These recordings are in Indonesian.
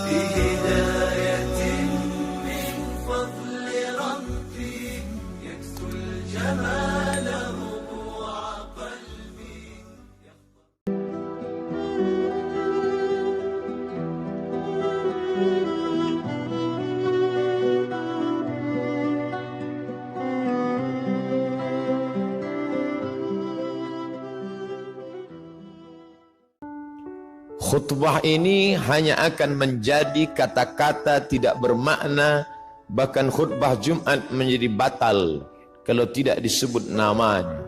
بهداية من فضل ربي يكسو الجمال ربوع قلبي. Khutbah ini hanya akan menjadi kata-kata tidak bermakna, bahkan khutbah Jumat menjadi batal kalau tidak disebut namanya.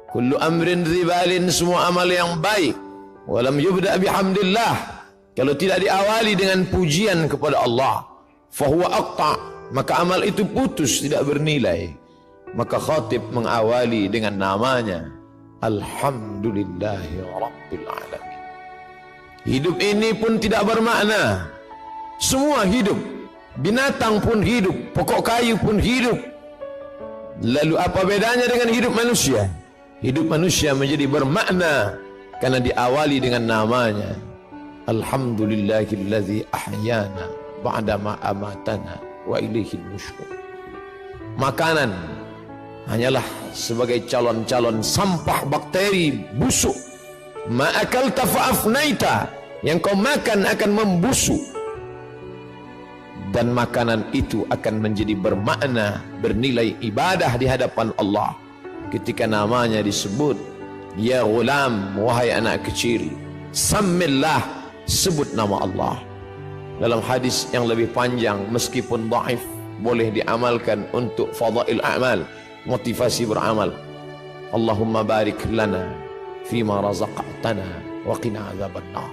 Kullu amrin dzibalin, semua amal yang baik, walam yubda bihamdillah, kalau tidak diawali dengan pujian kepada Allah, fahuwa aqta', maka amal itu putus, tidak bernilai. Maka khatib mengawali dengan namanya, Alhamdulillahi Rabbil Alamin. Hidup ini pun tidak bermakna. Semua hidup, binatang pun hidup, pokok kayu pun hidup. Lalu apa bedanya dengan hidup manusia? Hidup manusia menjadi bermakna karena diawali dengan namanya, Alhamdulillahillazi ahyana ba'dama amatana wa ilaihil nusyur. Makanan hanyalah sebagai calon-calon sampah bakteri busuk. Ma'akalta fa'afnaita, yang kau makan akan membusuk, dan makanan itu akan menjadi bermakna, bernilai ibadah di hadapan Allah ketika namanya disebut. Ya ghulam, wahai anak kecil, sammillah, sebut nama Allah. Dalam hadis yang lebih panjang, meskipun dhaif, boleh diamalkan untuk fadail a'mal, motivasi beramal. Allahumma barik lana fima razaqtana wa qina adzabannar.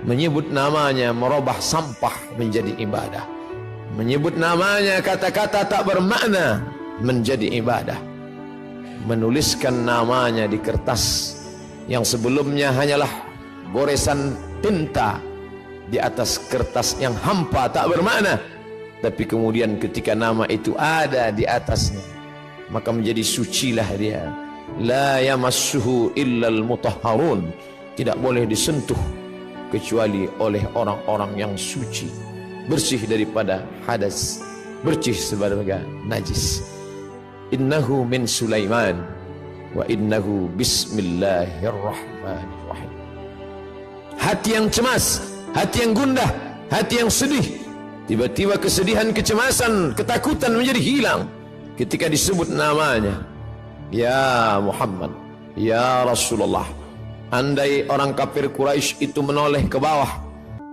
Menyebut namanya merubah sampah menjadi ibadah. Menyebut namanya kata-kata tak bermakna menjadi ibadah. Menuliskan namanya di kertas yang sebelumnya hanyalah goresan tinta di atas kertas yang hampa tak bermakna, tapi kemudian ketika nama itu ada di atasnya, maka menjadi sucilah dia. La yamassuhu illal mutahharun, tidak boleh disentuh kecuali oleh orang-orang yang suci, bersih daripada hadas, bersih sebagai najis. Innahu min Sulaiman wa innahu bismillahirrahmanirrahim. Hati yang cemas, hati yang gundah, hati yang sedih, tiba-tiba kesedihan, kecemasan, ketakutan menjadi hilang ketika disebut namanya. Ya Muhammad, ya Rasulullah. Andai orang kafir Quraisy itu menoleh ke bawah,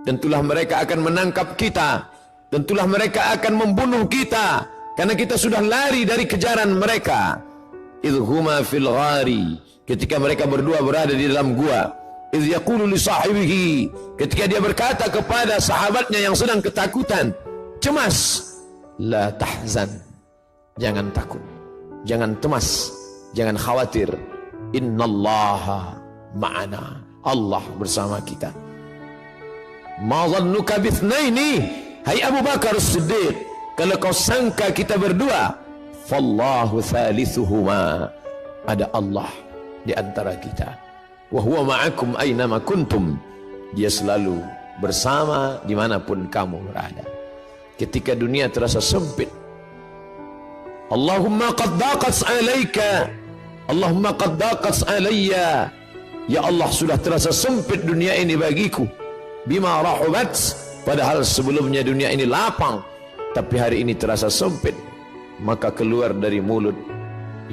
tentulah mereka akan menangkap kita, tentulah mereka akan membunuh kita, karena kita sudah lari dari kejaran mereka. Idhuma fil ghari, ketika mereka berdua berada di dalam gua. Idh yaqulu li sahibihi, ketika dia berkata kepada sahabatnya yang sedang ketakutan, cemas, la tahzan, jangan takut, jangan cemas, jangan khawatir. Innallaha ma'ana, Allah bersama kita. Ma dhannuka bithnaini, hai Abu Bakar As-Siddiq, kalau kau sangka kita berdua, fallahu thalithuhuma, ada Allah di antara kita. Wa huwa ma'akum aynama kuntum, dia selalu bersama dimanapun kamu berada. Ketika dunia terasa sempit, Allahumma qad daqat alaika, Allahumma qad daqat alayya, ya Allah sudah terasa sempit dunia ini bagiku. Bima rahubat, padahal sebelumnya dunia ini lapang, tapi hari ini terasa sempit. Maka keluar dari mulut,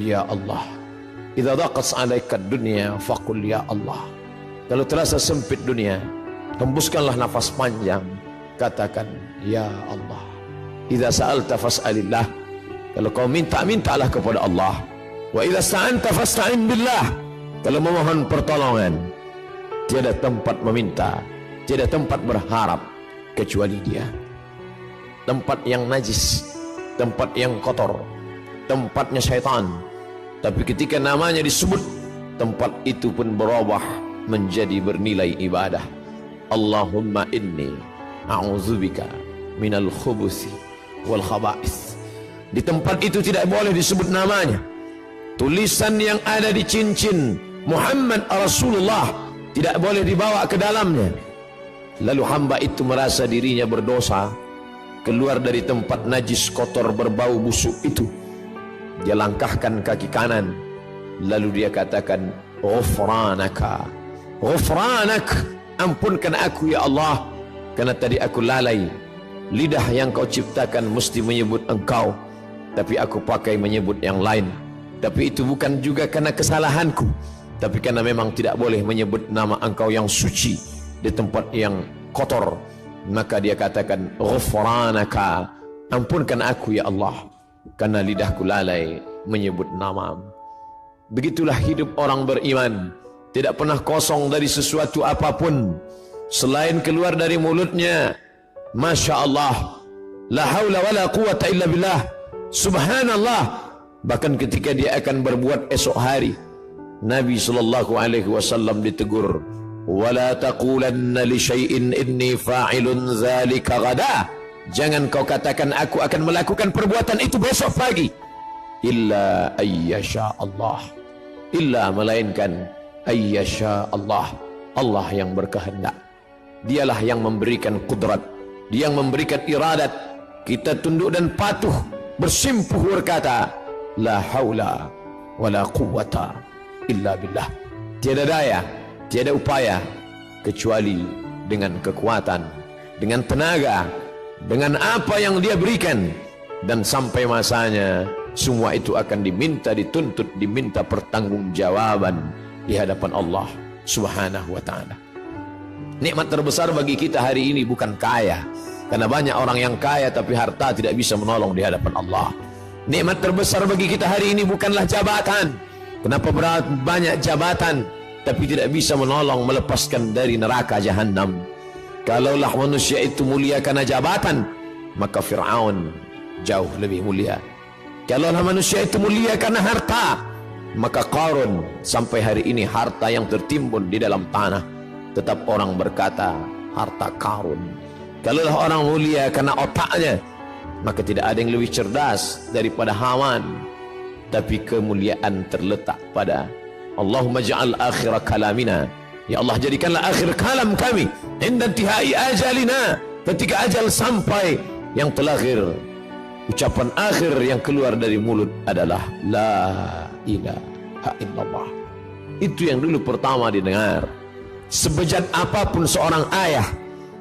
ya Allah. Idza daqat alaika dunya faqul ya Allah. Kalau terasa sempit dunia, hembuskanlah nafas panjang, katakan ya Allah. Idza sa'alta fas'alillah, kalau kau minta, mintalah kepada Allah. Wa idza sta'anta fasta'in billah, kalau memohon pertolongan, tiada tempat meminta, tiada tempat berharap kecuali Dia. Tempat yang najis, tempat yang kotor, tempatnya syaitan. Tapi ketika namanya disebut, tempat itu pun berubah menjadi bernilai ibadah. Allahumma inni a'udzubika minal khubuthi wal khaba'ith. Di tempat itu tidak boleh disebut namanya. Tulisan yang ada di cincin Muhammad Rasulullah tidak boleh dibawa ke dalamnya. Lalu hamba itu merasa dirinya berdosa, keluar dari tempat najis kotor berbau busuk itu. Dia langkahkan kaki kanan, lalu dia katakan, ghufranaka, ghufranak, ampunkan aku ya Allah, karena tadi aku lalai. Lidah yang kau ciptakan mesti menyebut engkau, tapi aku pakai menyebut yang lain. Tapi itu bukan juga karena kesalahanku, tapi karena memang tidak boleh menyebut nama engkau yang suci di tempat yang kotor. Maka dia katakan, ghufranaka, ampunkan aku ya Allah, karena lidahku lalai menyebut namamu. Begitulah hidup orang beriman, tidak pernah kosong dari sesuatu apapun selain keluar dari mulutnya, Masya Allah, la haula wa la quwata illa billah, subhanallah. Bahkan ketika dia akan berbuat esok hari, Nabi SAW ditegur, wala taqulanna li syai'in inni fa'ilun dzalika ghada, jangan kau katakan aku akan melakukan perbuatan itu besok pagi, illa ayyasha Allah, illa melainkan ayyasha Allah, Allah yang berkehendak. Dialah yang memberikan kudrat, dia yang memberikan iradat. Kita tunduk dan patuh, bersimpuh berkata, la haula wala quwata illa billah. Tiada daya, tiada upaya kecuali dengan kekuatan, dengan tenaga, dengan apa yang dia berikan. Dan sampai masanya semua itu akan diminta, dituntut, diminta pertanggungjawaban di hadapan Allah Subhanahu wa ta'ala. Nikmat terbesar bagi kita hari ini bukan kaya, karena banyak orang yang kaya tapi harta tidak bisa menolong di hadapan Allah. Nikmat terbesar bagi kita hari ini bukanlah jabatan. Kenapa banyak jabatan tapi tidak bisa menolong melepaskan dari neraka jahanam? Kalaulah manusia itu mulia karena jabatan, maka Fir'aun jauh lebih mulia. Kalaulah manusia itu mulia karena harta, maka Qarun sampai hari ini harta yang tertimbun di dalam tanah, tetap orang berkata harta Qarun. Kalaulah orang mulia karena otaknya, maka tidak ada yang lebih cerdas daripada Haman. Tapi kemuliaan terletak pada Allahumma ja'al akhir kalamina, ya Allah jadikanlah akhir kalam kami inda intihai ajalina, ketika ajal sampai, yang terakhir, ucapan akhir yang keluar dari mulut adalah la ilaha illallah. Itu yang dulu pertama didengar. Sebejat apapun seorang ayah,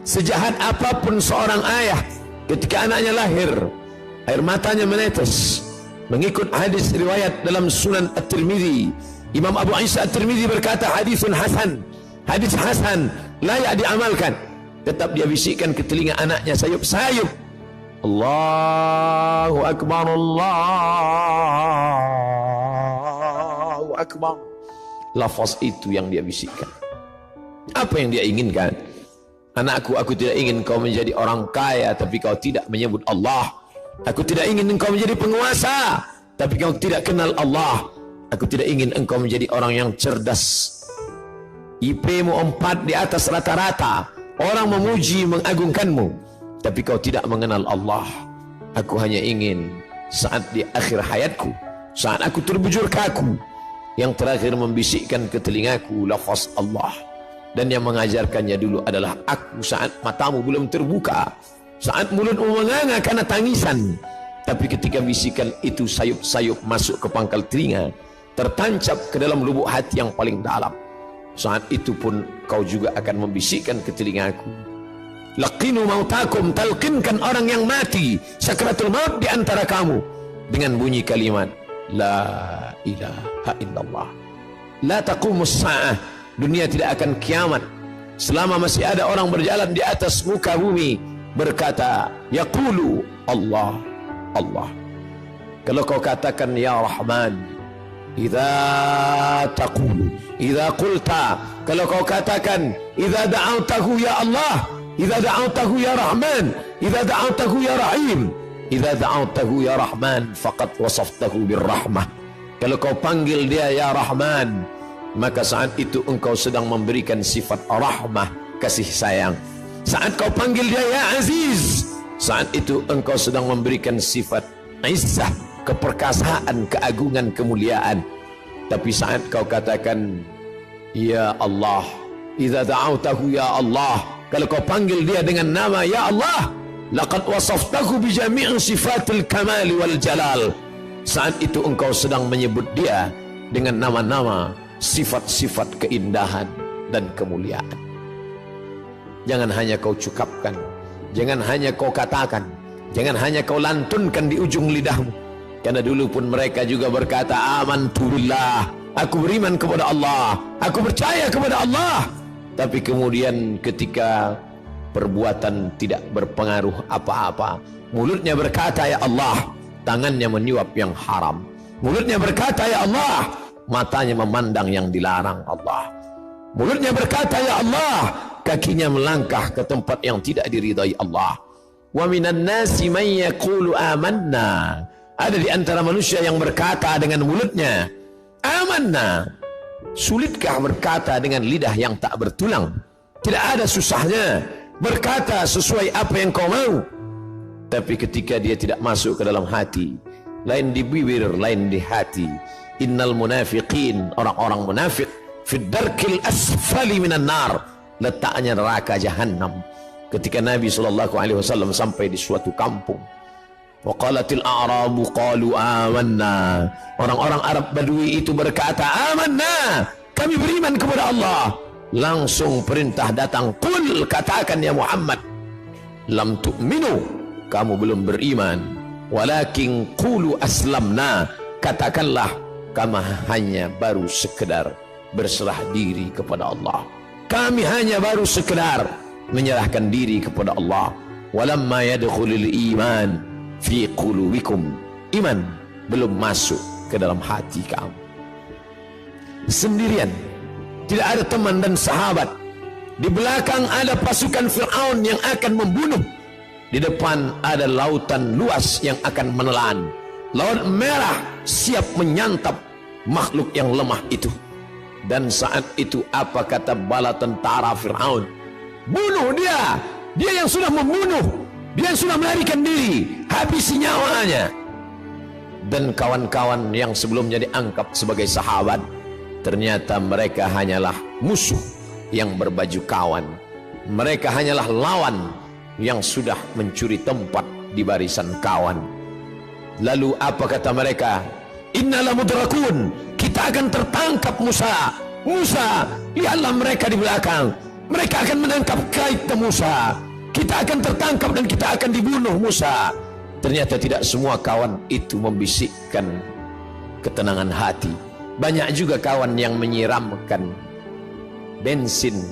sejahat apapun seorang ayah, ketika anaknya lahir, air matanya menetes. Mengikut hadis riwayat dalam Sunan At-Tirmidzi, Imam Abu Isa At-Tirmidzi berkata, hadisun hasan, hadis hasan, layak diamalkan. Tetap dia bisikkan ke telinga anaknya sayup-sayup, Allahu Akbar, Allahu Akbar. Lafaz itu yang dia bisikkan. Apa yang dia inginkan? Anakku, aku tidak ingin kau menjadi orang kaya tapi kau tidak menyebut Allah. Aku tidak ingin engkau menjadi penguasa tapi kau tidak kenal Allah. Aku tidak ingin engkau menjadi orang yang cerdas, IP-mu 4 di atas rata-rata, orang memuji mengagungkanmu, tapi kau tidak mengenal Allah. Aku hanya ingin saat di akhir hayatku, saat aku terbujur kaku, yang terakhir membisikkan ke telingaku lafaz Allah. Dan yang mengajarkannya dulu adalah aku saat matamu belum terbuka, saat mulutmu menganga karena tangisan. Tapi ketika bisikan itu sayup-sayup masuk ke pangkal telinga, tertancap ke dalam lubuk hati yang paling dalam, saat itu pun kau juga akan membisikkan ke telingaku, laqinu mautakum, talqinkan orang yang mati sakratul maut di antara kamu dengan bunyi kalimat la ilaha illallah. La taqumus sa'ah, dunia tidak akan kiamat selama masih ada orang berjalan di atas muka bumi berkata yaqulu Allah, Allah. Kalau kau katakan ya Rahman, idza taqulu, idza qulta, kalau kau katakan idza da'awtahu ya Allah, idza da'awtahu ya Rahman, idza da'awtahu ya Rahim, idza da'awtahu ya Rahman faqad wasaftahu birrahmah. Kalau kau panggil dia ya Rahman, maka saat itu engkau sedang memberikan sifat rahmah, kasih sayang. Saat kau panggil dia ya Aziz, saat itu engkau sedang memberikan sifat izzah, keperkasaan, keagungan, kemuliaan. Tapi saat kau katakan ya Allah, idza da'awtahu ya Allah, Kalau kau panggil dia dengan nama ya Allah, laqad wasaftahu bi jami'i sifatil kamal wal jalal. Saat itu engkau sedang menyebut dia dengan nama-nama, sifat-sifat keindahan dan kemuliaan. Jangan hanya kau cukapkan, jangan hanya kau katakan, jangan hanya kau lantunkan di ujung lidahmu. Karena dulu pun mereka juga berkata, amantu billah, aku beriman kepada Allah, aku percaya kepada Allah. Tapi kemudian ketika perbuatan tidak berpengaruh apa-apa, mulutnya berkata ya Allah, tangannya menyuap yang haram. Mulutnya berkata ya Allah, matanya memandang yang dilarang Allah. Mulutnya berkata ya Allah, kakinya melangkah ke tempat yang tidak diridai Allah. Wa minan nasi man yaqulu amanna. Ada di antara manusia yang berkata dengan mulutnya amanna. Sulitkah berkata dengan lidah yang tak bertulang? Tidak ada susahnya berkata sesuai apa yang kau mau. Tapi ketika dia tidak masuk ke dalam hati, lain di bibir, lain di hati. Innal munafiqin, orang-orang munafik, fid darkil asfali minan nar, letaknya neraka jahanam. Ketika Nabi SAW sampai di suatu kampung, waqalatil a'rabu qalu amanna, orang-orang Arab Badui itu berkata amanna, kami beriman kepada Allah. Langsung perintah datang, qul, katakan ya Muhammad, lam tu'minu, kamu belum beriman, walakin qulu aslamna, katakanlah kami hanya baru sekedar berserah diri kepada Allah. Kami hanya baru sekedar menyerahkan diri kepada Allah. Walamma yadkhulul iman fi qulubikum, iman belum masuk ke dalam hati kamu. Sendirian, tidak ada teman dan sahabat. Di belakang ada pasukan Fir'aun yang akan membunuh. Di depan ada lautan luas yang akan menelan. Laut merah siap menyantap makhluk yang lemah itu. Dan saat itu apa kata bala tentara Fir'aun? Bunuh dia, dia yang sudah membunuh, dia yang sudah melarikan diri, habisi nyawanya. Dan kawan-kawan yang sebelumnya dianggap sebagai sahabat, ternyata mereka hanyalah musuh yang berbaju kawan. Mereka hanyalah lawan yang sudah mencuri tempat di barisan kawan. Lalu apa kata mereka? Innala mudrakun, kita akan tertangkap Musa. Musa, lihatlah mereka di belakang, mereka akan menangkap kita Musa. Kita akan tertangkap dan kita akan dibunuh Musa. Ternyata tidak semua kawan itu membisikkan ketenangan hati. Banyak juga kawan yang menyiramkan bensin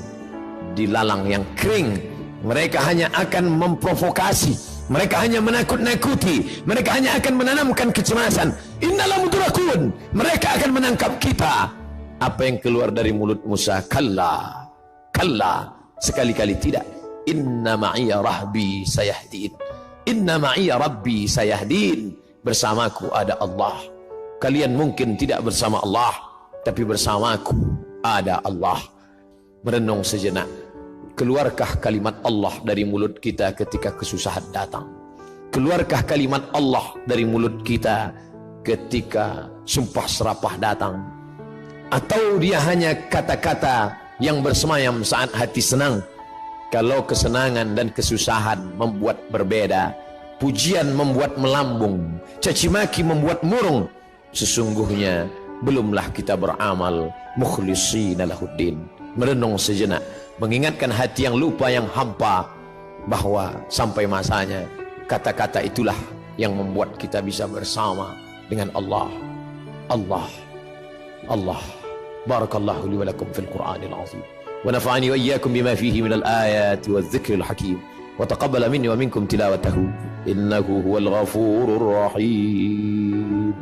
di lalang yang kering. Mereka hanya akan memprovokasi, mereka hanya menakut-nakuti, mereka hanya akan menanamkan kecemasan. Innala mudrakun, mereka akan menangkap kita. Apa yang keluar dari mulut Musa? Kalla, kalla, sekali-kali tidak. Inna ma'iya rahbi sayahdin, inna ma'iya rabbi sayahdin, bersamaku ada Allah. Kalian mungkin tidak bersama Allah, tapi bersamaku ada Allah. Merenung sejenak, keluarkah kalimat Allah dari mulut kita ketika kesusahan datang? Keluarkah kalimat Allah dari mulut kita ketika sumpah serapah datang? Atau dia hanya kata-kata yang bersemayam saat hati senang? Kalau kesenangan dan kesusahan membuat berbeda, pujian membuat melambung, caci maki membuat murung, sesungguhnya belumlah kita beramal mukhlishina lahuddin. Merenung sejenak, mengingatkan hati yang lupa, yang hampa, bahwa sampai masanya kata-kata itulah yang membuat kita bisa bersama dengan Allah. Allah, Allah. Barakallahu li wa lakum fil Qur'anil azim, wa nafa'ani wa iyyakum bima fihi minal ayati waz zikril hakim, wa taqabbala minni wa minkum tilawatahu innahu huwal ghafurur rahim.